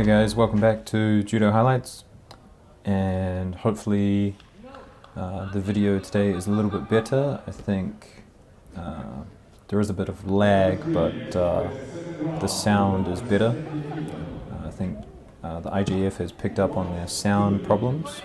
guys, welcome back to Judo Highlights, and hopefully the video today is a little bit better. I think there is a bit of lag, but the sound is better. I think the IGF has picked up on their sound problems.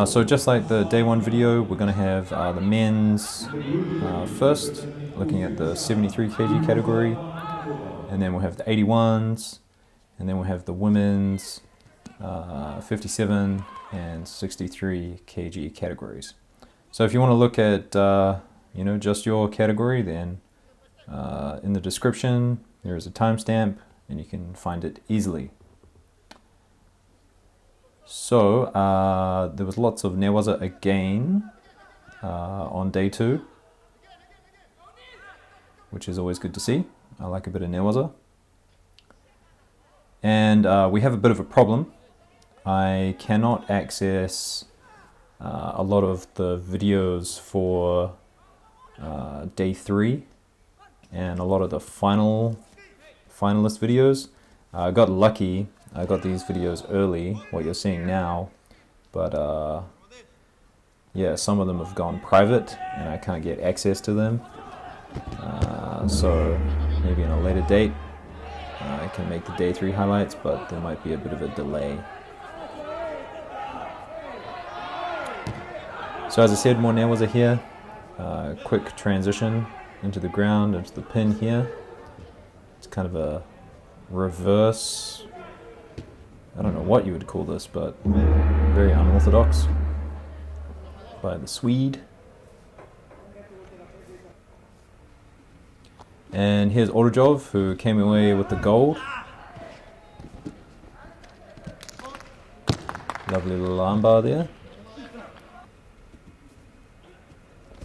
So just like the day one video, we're going to have the men's first, looking at the 73 kg category, and then we'll have the 81s, and then we'll have the women's 57 and 63 kg categories. So if you want to look at just your category, then in the description there is a timestamp and you can find it easily. So there was lots of newaza again on day two, which is always good to see. I like a bit of newaza. And we have a bit of a problem. I cannot access a lot of the videos for day three and a lot of the finalist videos. I got lucky. I got these videos early, what you're seeing now, but yeah, some of them have gone private and I can't get access to them. So maybe in a later date I can make the day 3 highlights, but there might be a bit of a delay. So as I said, more newaza here. Quick transition into the ground, into the pin here. It's kind of a reverse, I don't know what you would call this, but very unorthodox by the Swede. And here's Orojov, who came away with the gold. Lovely little armbar there.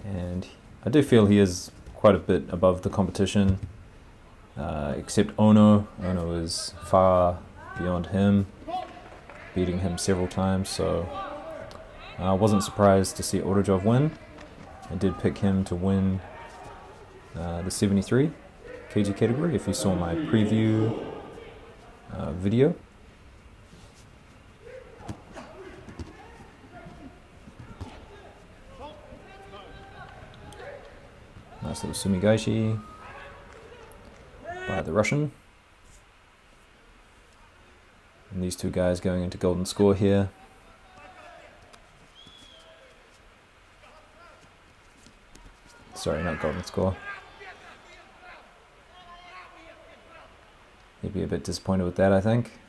And I do feel he is quite a bit above the competition, except Ono. Ono is far beyond him, beating him several times, so I wasn't surprised to see Orojov win. I did pick him to win the 73 kg category, if you saw my preview video. Nice little sumigaishi by the Russian. And these two guys going into golden score here. Sorry, not golden score. He'd be a bit disappointed with that, I think.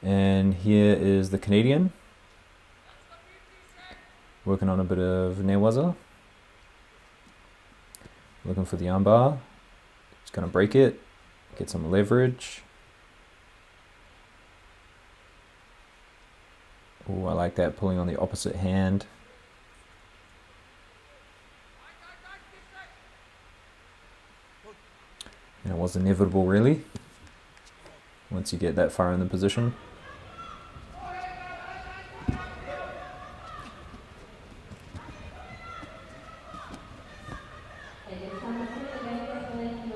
And here is the Canadian, working on a bit of newaza. Looking for the armbar. He's going to break it, get some leverage. Oh, I like that, pulling on the opposite hand. And it was inevitable, really, once you get that far in the position.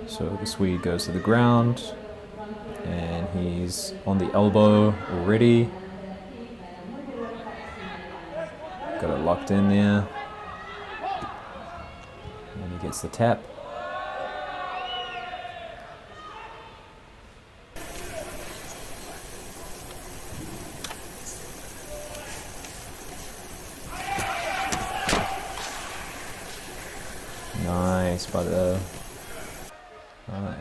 So the Swede goes to the ground, and he's on the elbow already. Got it locked in there. And he gets the tap. Nice by the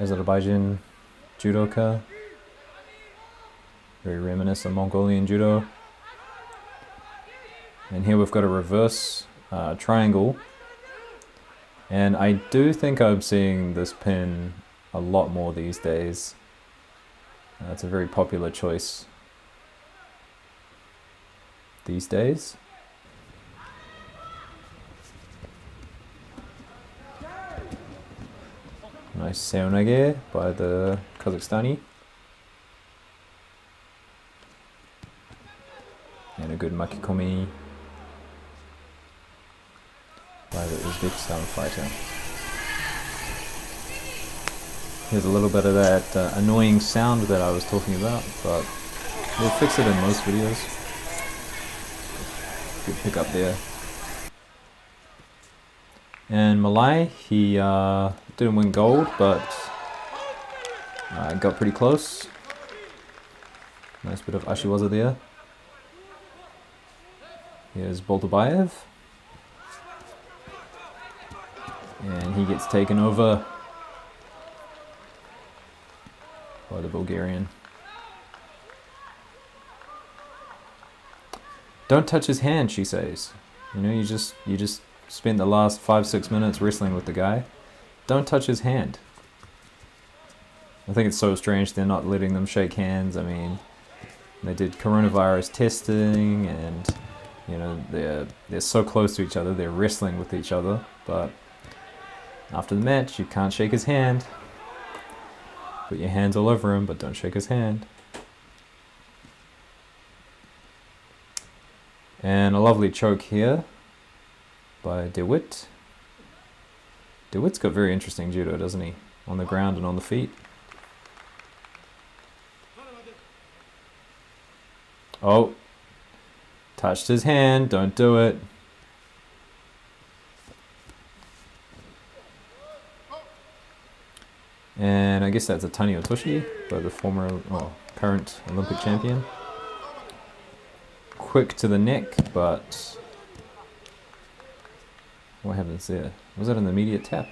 Azerbaijan Judoka. Very reminiscent of Mongolian Judo. And here we've got a reverse triangle. And I do think I'm seeing this pin a lot more these days. It's a very popular choice these days. Nice seonage by the Kazakhstani. And a good makikomi by the Uzbekistan fighter. Here's a little bit of that annoying sound that I was talking about, but we'll fix it in most videos. Good pick up there. And Malai, he didn't win gold, but got pretty close. Nice bit of Ashiwaza there. Here's Boltabayev. And he gets taken over by the Bulgarian. Don't touch his hand, she says. You know, you just spent the last 5-6 minutes wrestling with the guy. Don't touch his hand. I think it's so strange they're not letting them shake hands. I mean, they did coronavirus testing, and you know, they're so close to each other, they're wrestling with each other, but after the match you can't shake his hand. Put your hands all over him, but don't shake his hand. And a lovely choke here by DeWitt. DeWitt's got very interesting judo, doesn't he? On the ground and on the feet. Oh, touched his hand, don't do it. And I guess that's a Tani Otoshi by the current Olympic champion. Quick to the neck, but what happens there? Was that an immediate tap?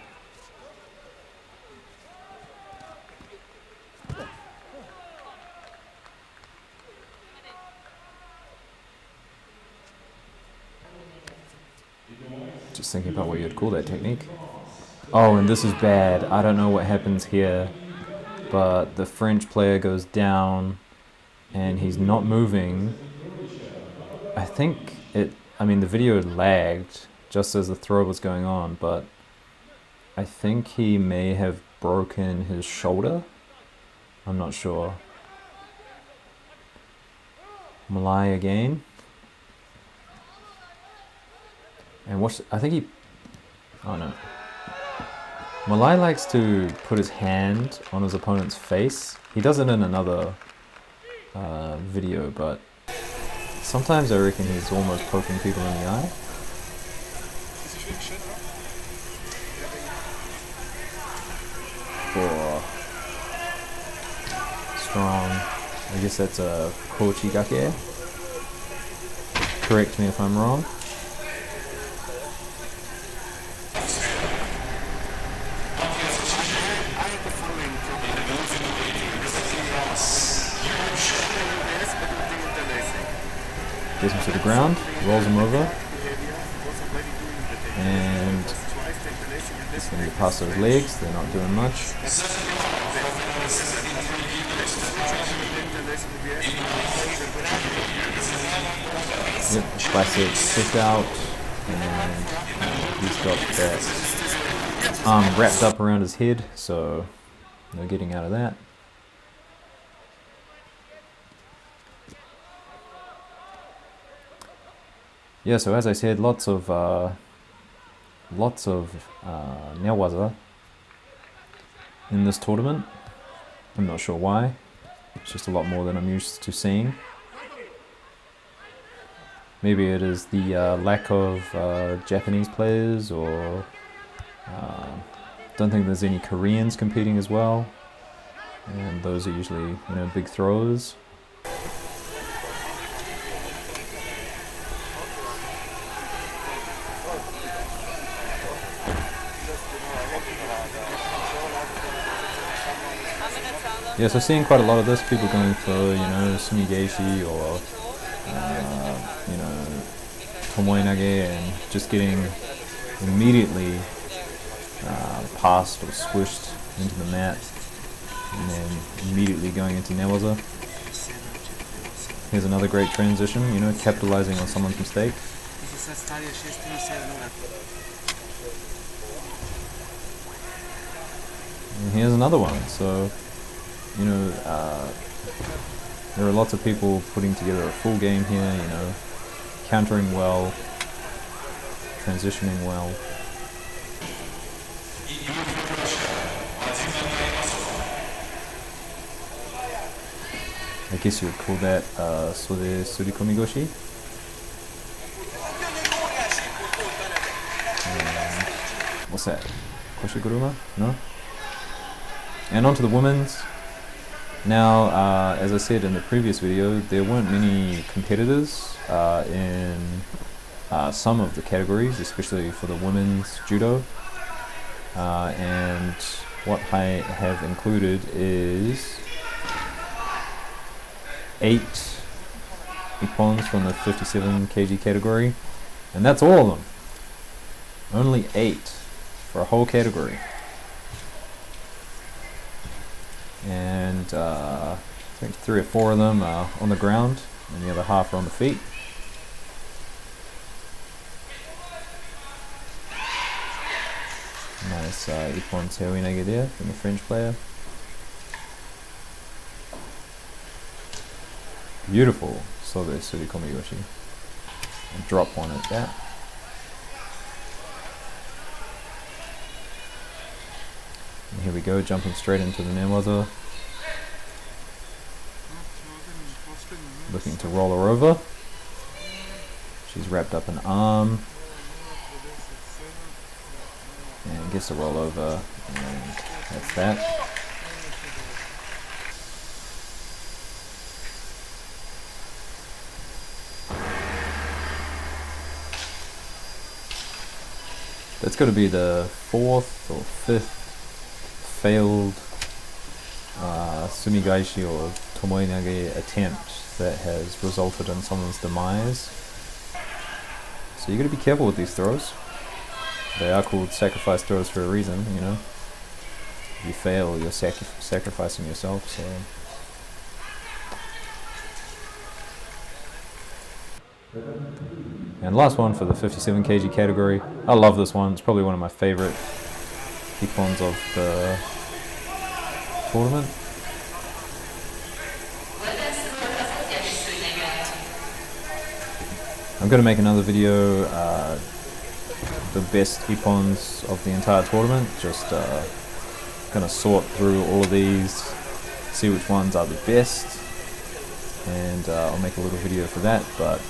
Just thinking about what you'd call that technique. Oh, and this is bad. I don't know what happens here, but the French player goes down and he's not moving. I think the video lagged just as the throw was going on, but I think he may have broken his shoulder. I'm not sure. Malai again. And oh no. Malai likes to put his hand on his opponent's face. He does it in another video, but sometimes I reckon he's almost poking people in the eye. Oh. Strong. I guess that's a Kochigake. Correct me if I'm wrong. Gets him to the ground, rolls him over, and he's going to get past those legs, they're not doing much. Yep, classic push out, and he's got that arm wrapped up around his head, so no getting out of that. Yeah, so as I said, lots of newaza in this tournament. I'm not sure why. It's just a lot more than I'm used to seeing. Maybe it is the lack of Japanese players, or don't think there's any Koreans competing as well, and those are usually, you know, big throwers. Yeah, so seeing quite a lot of this, people going for, you know, Sumigeishi or, you know, Tomoe-nage, and just getting immediately passed or squished into the mat, and then immediately going into newaza. Here's another great transition, you know, capitalizing on someone's mistake. And here's another one, so, you know, there are lots of people putting together a full game here, you know, countering well, transitioning well. I guess you would call that Sode Surikomigoshi. What's that? Koshiguruma? No? And on to the women's. Now, as I said in the previous video, there weren't many competitors in some of the categories, especially for the women's judo. And what I have included is 8 Ippons from the 57 kg category, and that's all of them. Only 8 for a whole category. And I think 3 or 4 of them are on the ground, and the other half are on the feet. Nice Ippon Seoinage there from the French player. Beautiful Sode Surikomigoshi. And drop one at that. And here we go, jumping straight into the newaza. Looking to roll her over. She's wrapped up an arm. And gets a roll over. And that's that. That's got to be the 4th or 5th failed sumigaishi or tomoinage attempt that has resulted in someone's demise. So you got to be careful with these throws. They are called sacrifice throws for a reason, you know. If you fail, you're sacrificing yourself, so... And last one for the 57 kg category. I love this one. It's probably one of my favorite Ippons of the tournament. I'm going to make another video, the best Ippons of the entire tournament. Just going to sort through all of these, see which ones are the best, and I'll make a little video for that. But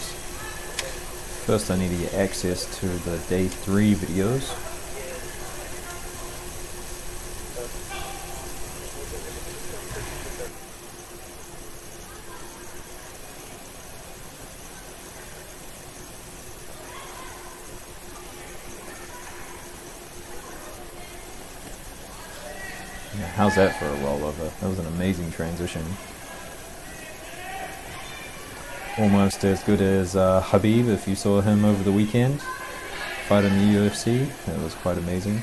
first I need to get access to the day 3 videos. Yeah, how's that for a rollover? That was an amazing transition. Almost as good as Habib, if you saw him over the weekend fight in the UFC. That was quite amazing.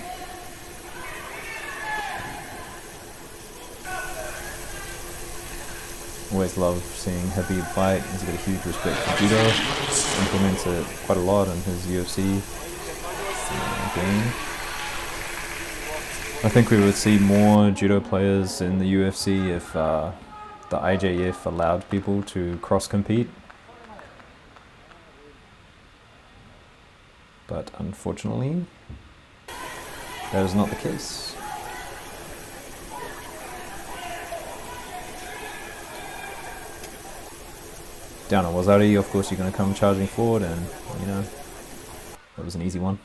Always love seeing Habib fight. He's got a huge respect for judo. Implements it quite a lot in his UFC game. I think we would see more judo players in the UFC if the IJF allowed people to cross-compete. But unfortunately, that is not the case. Down at Wazari, of course, you're going to come charging forward, and you know, that was an easy one.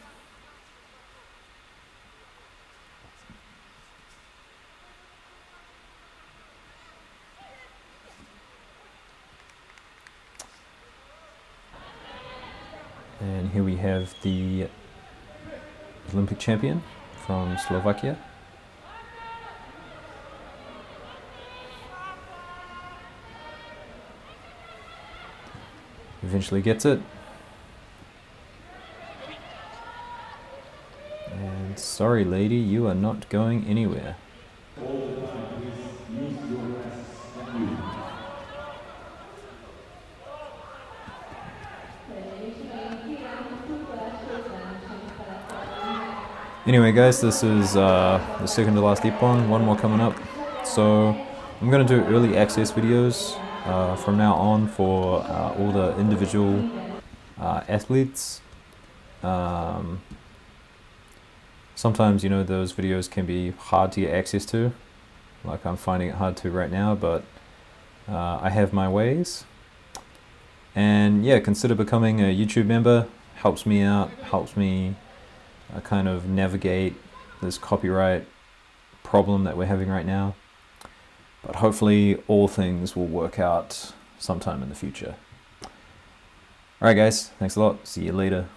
And here we have the Olympic champion from Slovakia. Eventually gets it. And sorry lady, you are not going anywhere. Anyway guys, this is the second to last Ippon, one more coming up. So I'm going to do early access videos from now on for all the individual athletes. Sometimes, you know, those videos can be hard to get access to, like I'm finding it hard to right now, but I have my ways. And yeah, consider becoming a YouTube member. Helps me out, helps me kind of navigate this copyright problem that we're having right now. But hopefully all things will work out sometime in the future. Alright guys, thanks a lot. See you later.